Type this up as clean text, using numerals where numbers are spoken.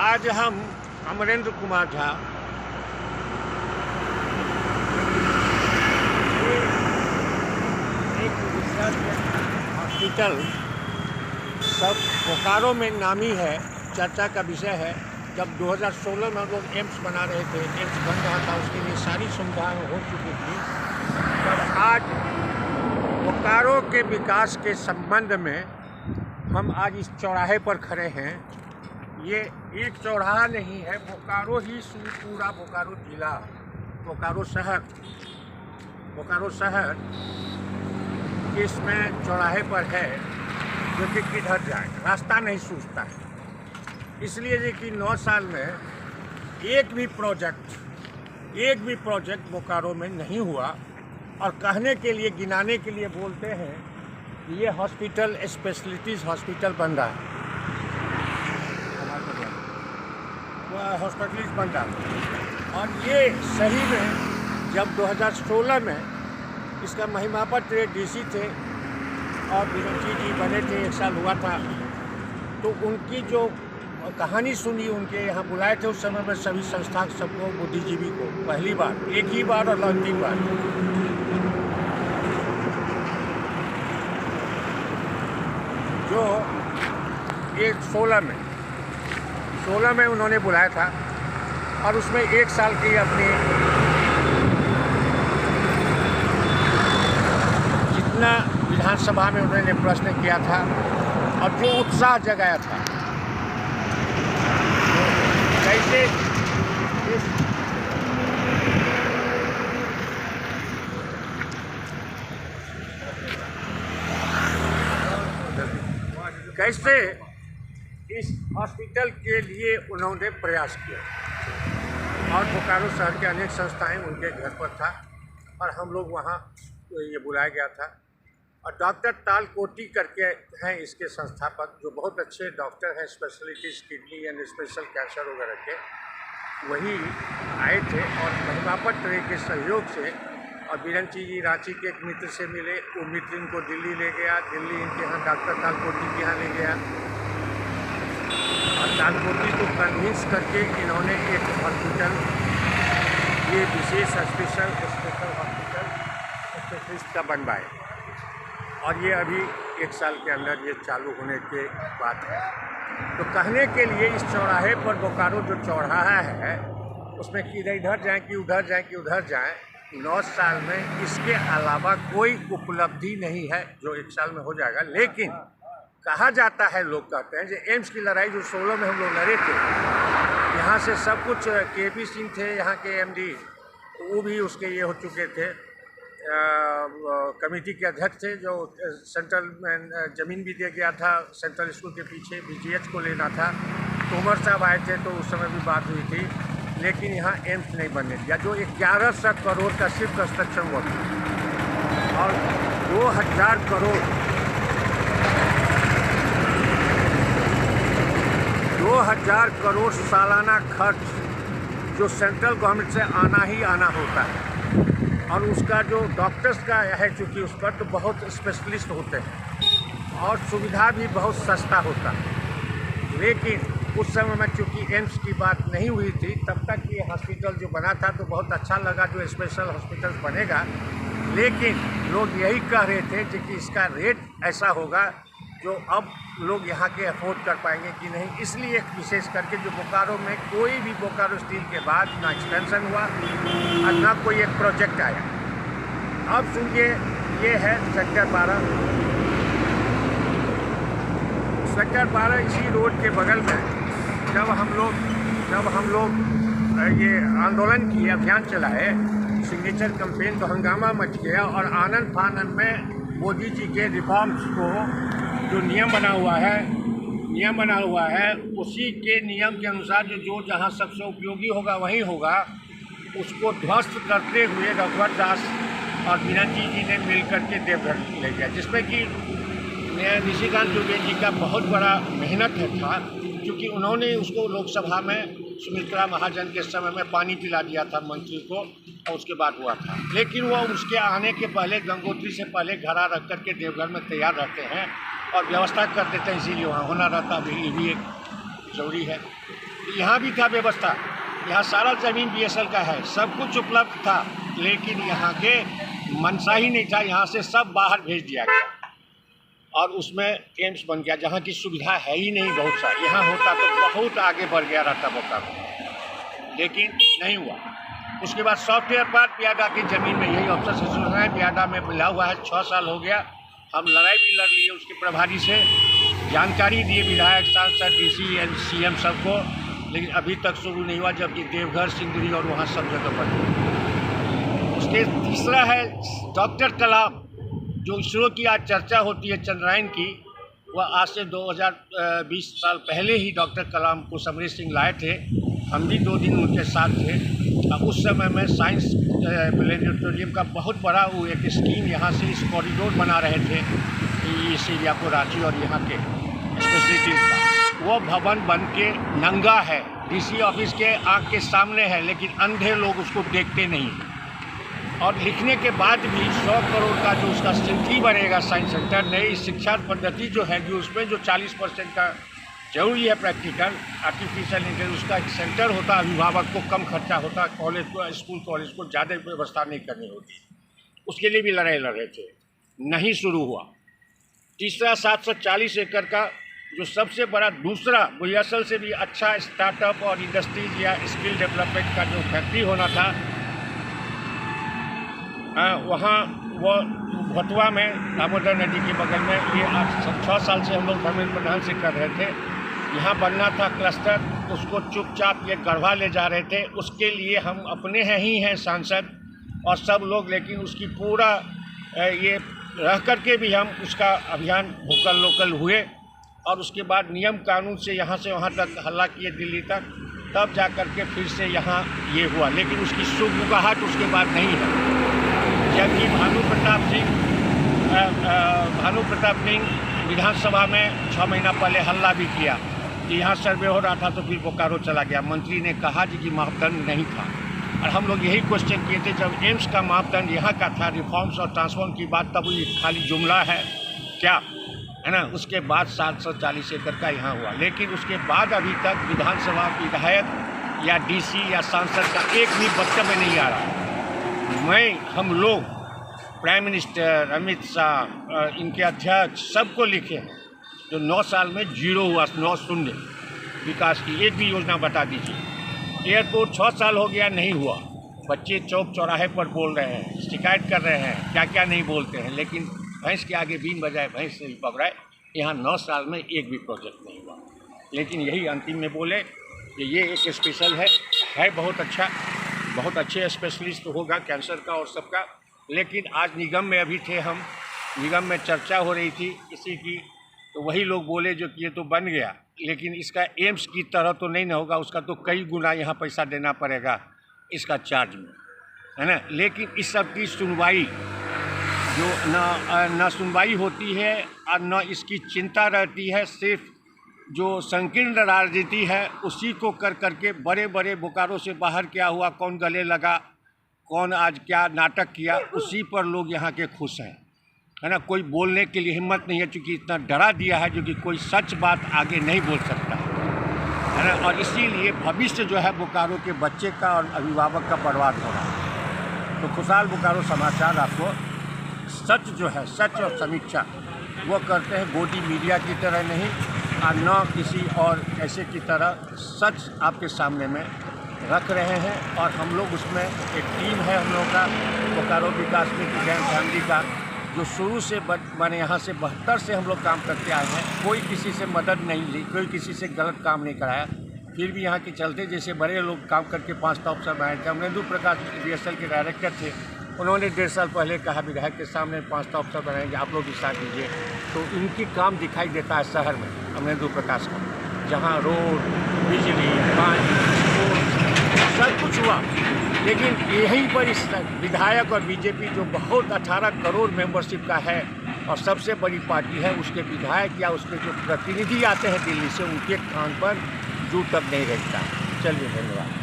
आज हम अमरेंद्र कुमार झा एक रिसर्च हॉस्पिटल सब बोकारो में नामी है, चर्चा का विषय है। जब 2016 में हम लोग एम्स बना रहे थे, एम्स बन रहा था, उसके लिए सारी सुविधाएं हो चुकी थी। पर आज बोकारो के विकास के संबंध में हम आज इस चौराहे पर खड़े हैं। ये एक चौराहा नहीं है, बोकारो ही पूरा बोकारो जिला, बोकारो शहर इसमें चौराहे पर है, जो कि किधर जाए रास्ता नहीं सूझता है। इसलिए ये कि 9 साल में एक भी प्रोजेक्ट बोकारो में नहीं हुआ। और कहने के लिए, गिनाने के लिए बोलते हैं कि ये हॉस्पिटल स्पेशलिटीज़ हॉस्पिटल बन रहा है, हॉस्पिटल बन रहा है। और ये सही में जब 2016 में इसका महिमापत्र डीसी थे और विरंची जी बने थे, 1 साल हुआ था, तो उनकी जो कहानी सुनी, उनके यहाँ बुलाए थे उस समय में सभी संस्था सबको, बुद्धिजीवी को पहली बार, एक ही बार और अंतिम बार। जो ये 16 में उन्होंने बुलाया था और उसमें 1 साल की अपनी जितना विधानसभा में उन्होंने प्रश्न किया था और जो उत्साह जगाया था, कैसे इस हॉस्पिटल के लिए उन्होंने प्रयास किया। और बोकारो शहर के अनेक संस्थाएं उनके घर पर था और हम लोग वहाँ ये बुलाया गया था। और डॉक्टर तालकोटी करके हैं इसके संस्थापक, जो बहुत अच्छे डॉक्टर हैं, specialities kidney and special cancer वगैरह के, वही आए थे। और महिमापत्र के सहयोग से, और बिरंची जी रांची के एक मित्र से मिले, वो मित्र इनको दिल्ली ले गया, दिल्ली इनके यहाँ डॉक्टर तालकोटी के यहाँ ले गया और तालकोटी को कन्विंस करके इन्होंने एक हॉस्पिटल, ये विशेष स्पेशल हॉस्पिटल स्पेशलिस्ट का बनवाए। और ये अभी 1 साल के अंदर ये चालू होने के बात है। तो कहने के लिए इस चौराहे पर, बोकारो जो चौराहा है, उसमें कि इधर जाएँ कि उधर जाएँ कि उधर जाएँ, 9 साल में इसके अलावा कोई उपलब्धि नहीं है जो 1 साल में हो जाएगा। लेकिन कहा जाता है, लोग कहते हैं, जो एम्स की लड़ाई जो 16 में हम लोग लड़े थे, यहाँ से सब कुछ, केपी सिंह थे यहाँ के एमडी, वो भी उसके ये हो चुके थे, कमेटी के अध्यक्ष थे, जो सेंट्रल में ज़मीन भी दे गया था, सेंट्रल स्कूल के पीछे BGH को लेना था। तोमर साहब आए थे तो उस समय भी बात हुई थी, लेकिन यहाँ एम्स नहीं बनने दिया, जो 1100 करोड़ का सिर्फ कंस्ट्रक्शन हुआ था। और 2000 करोड़ सालाना खर्च जो सेंट्रल गवर्नमेंट से आना ही आना होता है। और उसका जो डॉक्टर्स का है, चूँकि उस पर तो बहुत स्पेशलिस्ट होते हैं और सुविधा भी बहुत सस्ता होता है। लेकिन उस समय में चूँकि एम्स की बात नहीं हुई थी, तब तक ये हॉस्पिटल जो बना था तो बहुत अच्छा लगा, जो स्पेशल हॉस्पिटल बनेगा। लेकिन लोग यही कह रहे थे कि इसका रेट ऐसा होगा जो अब लोग यहाँ के अफोर्ड कर पाएंगे कि नहीं। इसलिए विशेष करके जो बोकारो में कोई भी, बोकारो स्टील के बाद ना एक्सपेंशन हुआ और ना कोई एक प्रोजेक्ट आया। अब सुनिए, ये है सेक्टर 12 इसी रोड के बगल में। जब हम लोग ये आंदोलन किए, अभियान चलाए, सिग्नेचर कैंपेन, तो हंगामा मच गया। और आनंद फानन में मोदी जी के रिफॉर्म्स को, जो नियम बना हुआ है, उसी के नियम के अनुसार जो जहाँ सबसे उपयोगी होगा वहीं होगा, उसको ध्वस्त करते हुए रघुवर दास और बिरंची जी ने मिलकर के देवघर ले गया, जिसमें कि निशिकांत दुबे जी का बहुत बड़ा मेहनत था, क्योंकि उन्होंने उसको लोकसभा में सुमित्रा महाजन के समय में पानी पिला दिया था मंत्री को, और उसके बाद हुआ था। लेकिन वो उसके आने के पहले, गंगोत्री से पहले घड़ा रख करके देवघर में तैयार रहते हैं और व्यवस्था कर देते हैं, इसीलिए वहाँ होना रहता भी, ये भी एक जरूरी है। यहाँ भी था व्यवस्था, यहाँ सारा ज़मीन बीएसएल का है, सब कुछ उपलब्ध था, लेकिन यहाँ के मनसा ही नहीं था, यहाँ से सब बाहर भेज दिया गया और उसमें एम्स बन गया जहाँ की सुविधा है ही नहीं बहुत सारी। यहाँ होता तो बहुत आगे बढ़ गया रहता बोकारो, लेकिन नहीं हुआ। उसके बाद सॉफ्टवेयर पार्क प्यादा की ज़मीन में यही अफसर से सुन रहे हैं, प्यादा में मिला हुआ है, 6 साल हो गया। हम लड़ाई भी लड़ लिए उसके प्रभारी से, जानकारी दिए विधायक, सांसद, डीसी, सीएम सबको, लेकिन अभी तक शुरू नहीं हुआ, जबकि देवघर, सिंदरी और वहाँ सब जगह पर। उसके तीसरा है डॉक्टर कलाम, जो इसरो की आज चर्चा होती है चंद्रयान की, वह आज से 2020 साल पहले ही डॉक्टर कलाम को समरेश सिंह लाए थे। हम भी 2 दिन उनके साथ थे। उस समय में साइंस प्लेनेटोरियम का बहुत बड़ा वो एक स्कीम यहाँ से इस कॉरिडोर बना रहे थे इस एरिया को, रांची और यहाँ के स्पेशलिटीज़ का। वो भवन बन के नंगा है, डीसी ऑफिस के आँख के सामने है, लेकिन अंधे लोग उसको देखते नहीं। और लिखने के बाद भी 100 करोड़ का जो उसका सिटी बनेगा साइंस सेंटर, नई शिक्षा पद्धति जो है कि उसमें जो 40% का जरूरी है प्रैक्टिकल आर्टिफिशियल इंटेलिजेंस, उसका एक सेंटर होता, अभिभावक को कम खर्चा होता, कॉलेज को, स्कूल कॉलेज को ज़्यादा व्यवस्था नहीं करनी होती। उसके लिए भी लड़ाई लड़ रहे थे, नहीं शुरू हुआ। तीसरा 740 एकड़ का जो सबसे बड़ा दूसरा बीएसएल से भी अच्छा स्टार्टअप और इंडस्ट्रीज या स्किल डेवलपमेंट का जो फैक्ट्री होना था, वहाँ वो भटुआ में दामोदर नदी के बगल में, ये 6 साल से हम लोग धर्मेंद्र प्रधान से कर रहे थे। यहाँ बनना था क्लस्टर, उसको चुपचाप ये गढ़वा ले जा रहे थे। उसके लिए हम अपने हैं सांसद और सब लोग, लेकिन उसकी पूरा ये रह कर के भी हम उसका अभियान वोकल लोकल हुए और उसके बाद नियम कानून से यहाँ से वहाँ तक हल्ला किए दिल्ली तक, तब जा कर के फिर से यहाँ ये हुआ। लेकिन उसकी सुगबुगाहट उसके बाद नहीं है। जबकि भानु प्रताप सिंह विधानसभा में 6 महीना पहले हल्ला भी किया कि यहाँ सर्वे हो रहा था, तो फिर बोकारो चला गया। मंत्री ने कहा जी कि मापदंड नहीं था, और हम लोग यही क्वेश्चन किए थे जब एम्स का मापदंड यहाँ का था, रिफॉर्म्स और ट्रांसफॉर्म की बात, तब ये खाली जुमला है क्या, है ना। उसके बाद 740 एकड़ का यहाँ हुआ, लेकिन उसके बाद अभी तक विधानसभा विधायक या डीसी या सांसद का एक भी वक्तव्य नहीं आ रहा। हम लोग प्राइम मिनिस्टर, अमित शाह, इनके अध्यक्ष सबको लिखे हैं, जो 9 साल में 0 हुआ, 9 शून्य विकास की एक भी योजना बता दीजिए। एयरपोर्ट 6 साल हो गया, नहीं हुआ। बच्चे चौक चौराहे पर बोल रहे हैं, शिकायत कर रहे हैं, क्या क्या नहीं बोलते हैं, लेकिन भैंस के आगे बीन बजाए भैंस नहीं पकड़ाए। यहाँ 9 साल में एक भी प्रोजेक्ट नहीं हुआ, लेकिन यही अंतिम में बोले कि ये एक स्पेशल है बहुत अच्छे स्पेशलिस्ट होगा कैंसर का और सबका। लेकिन आज निगम में अभी थे हम, निगम में चर्चा हो रही थी इसी की, तो वही लोग बोले जो कि ये तो बन गया, लेकिन इसका एम्स की तरह तो नहीं ना होगा, उसका तो कई गुना यहाँ पैसा देना पड़ेगा इसका चार्ज में, है ना। लेकिन इस सब की सुनवाई जो न सुनवाई होती है और न इसकी चिंता रहती है, सिर्फ जो संकीर्ण राजनीति है उसी को कर करके बड़े बड़े बोकारो से बाहर क्या हुआ, कौन गले लगा, कौन आज क्या नाटक किया, उसी पर लोग यहाँ के खुश हैं, है ना। कोई बोलने के लिए हिम्मत नहीं है, क्योंकि इतना डरा दिया है जो कि कोई सच बात आगे नहीं बोल सकता, है ना। और इसीलिए भविष्य जो है बोकारो के बच्चे का और अभिभावक का बर्बाद हो रहा है। तो खुशहाल बोकारो समाचार आपको सच जो है, सच और समीक्षा वो करते हैं, गोदी मीडिया की तरह नहीं और न किसी और ऐसे की तरह, सच आपके सामने में रख रहे हैं। और हम लोग उसमें एक टीम है हम लोग का, बोकारो विकास में जैन फैमिली का, जो शुरू से मैंने यहाँ से 72 से हम लोग काम करते आए हैं। कोई किसी से मदद नहीं ली, कोई किसी से गलत काम नहीं कराया, फिर भी यहाँ के चलते जैसे बड़े लोग काम करके 5 टॉप सब आए थे। अमरेंद्र प्रकाश बीएसएल के डायरेक्टर थे, उन्होंने 1.5 साल पहले कहा विधायक के सामने 5 टॉप सब बनाएंगे, आप लोग भी साथ दीजिए। तो इनकी काम दिखाई देता है शहर में अमरेंद्र प्रकाश का, जहाँ रोड, बिजली, पानी, सब कुछ हुआ। लेकिन यहीं पर इस विधायक और बीजेपी जो बहुत 18 करोड़ मेंबरशिप का है और सबसे बड़ी पार्टी है, उसके विधायक या उसके जो प्रतिनिधि आते हैं दिल्ली से, उनके कान पर जू तक नहीं रहता। चलिए, धन्यवाद।